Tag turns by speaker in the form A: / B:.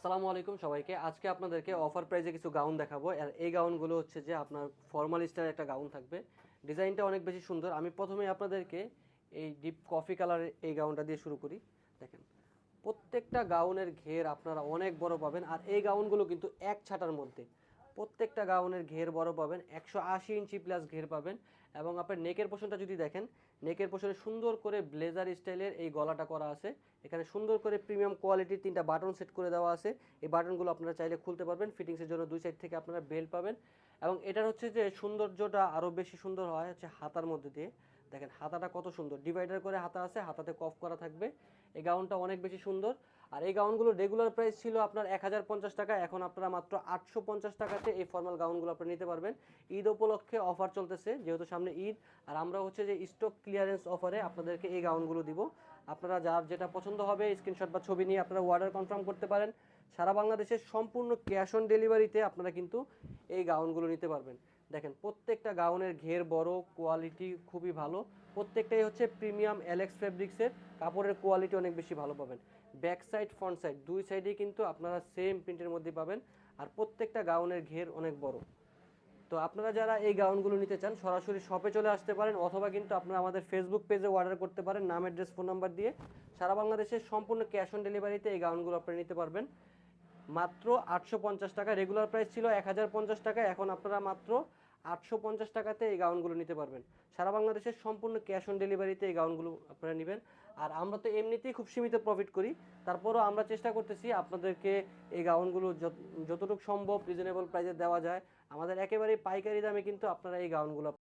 A: আসসালামু আলাইকুম সবাইকে। আজকে আপনাদেরকে অফার প্রাইসে কিছু গাউন দেখাবো। আর এই গাউনগুলো হচ্ছে যে আপনার ফর্মাল স্টাইলের একটা গাউন থাকবে। ডিজাইনটা অনেক বেশি সুন্দর। আমি প্রথমেই আপনাদেরকে এই ডিপ কফি কালারের এই গাউনটা দিয়ে শুরু করি। দেখেন, প্রত্যেকটা গাউনের ঘের আপনারা অনেক বড় পাবেন। আর এই গাউনগুলো কিন্তু এক ছাটার মধ্যে প্রত্যেকটা গাউনের ঘের বড় পাবেন, 180 ইঞ্চি প্লাস ঘের পাবেন। এবং আপনার নেকের পোর্শনটা যদি দেখেন, নেকের পোর্শনে সুন্দর করে ব্লেজার স্টাইলের এই গলাটা করা আছে। এখানে সুন্দর করে প্রিমিয়াম কোয়ালিটির 3টা বাটন সেট করে দেওয়া আছে। এই বাটনগুলো আপনারা চাইলে খুলতে পারবেন। ফিটিংসের জন্য দুই সাইড থেকে আপনারা বেল্ট পাবেন। এবং এটার হচ্ছে যে সৌন্দর্যটা আরও বেশি সুন্দর হয় হচ্ছে হাতার মধ্যে দিয়ে। দেখেন হাতাটা কত সুন্দর, ডিভাইডার করে হাতা আছে, হাতাতে কফ করা থাকবে। এই গাউনটা অনেক বেশি সুন্দর। আর এই গাউনগুলোর রেগুলার প্রাইস ছিল আপনার 1050 টাকা, এখন আপনারা মাত্র 850 টাকাতে এই ফর্মাল গাউনগুলো আপনারা নিতে পারবেন। ঈদ উপলক্ষে অফার চলতেছে, যেহেতু সামনে ঈদ। আর আমরা হচ্ছে যে স্টক ক্লিয়ারেন্স অফারে আপনাদেরকে এই গাউনগুলো দিব। আপনারা যার যেটা পছন্দ হবে স্ক্রিনশট বা ছবি নিয়ে আপনারা অর্ডার কনফার্ম করতে পারেন। সারা বাংলাদেশের সম্পূর্ণ ক্যাশ অন ডেলিভারিতে আপনারা কিন্তু এই গাউনগুলো নিতে পারবেন। দেখেন প্রত্যেকটা গাউনের ঘের বড়, কোয়ালিটি খুবই ভালো। প্রত্যেকটাই হচ্ছে প্রিমিয়াম অ্যালেক্স ফেব্রিক্সের, কাপড়ের কোয়ালিটি অনেক বেশি ভালো পাবেন। ব্যাক সাইড ফ্রন্ট সাইড দুই সাইডেই কিন্তু আপনারা সেম প্রিন্টের মধ্যে পাবেন। আর প্রত্যেকটা গাউনের ঘের অনেক বড়। তো আপনারা যারা এই গাউনগুলো নিতে চান সরাসরি শপে চলে আসতে পারেন, অথবা কিন্তু আপনারা আমাদের ফেসবুক পেজে অর্ডার করতে পারেন নাম, অ্যাড্রেস, ফোন নাম্বার দিয়ে। সারা বাংলাদেশের সম্পূর্ণ ক্যাশ অন ডেলিভারিতে এই গাউনগুলো আপনারা নিতে পারবেন মাত্র 850 টাকা। রেগুলার প্রাইস ছিল 1050 টাকা, এখন আপনারা মাত্র 850 টাকাতে এই গাউনগুলো নিতে পারবেন। সারা বাংলাদেশের সম্পূর্ণ ক্যাশ অন ডেলিভারিতে এই গাউনগুলো আপনারা নেবেন। আর আমরা তো এমনিতেই খুব সীমিত প্রফিট করি, তারপরও আমরা চেষ্টা করতেছি আপনাদেরকে এই গাউনগুলো যতটুকু সম্ভব রিজনেবল প্রাইসে দেওয়া যায়। আমাদের একেবারেই পাইকারি দামে কিন্তু আপনারা এই গাউনগুলো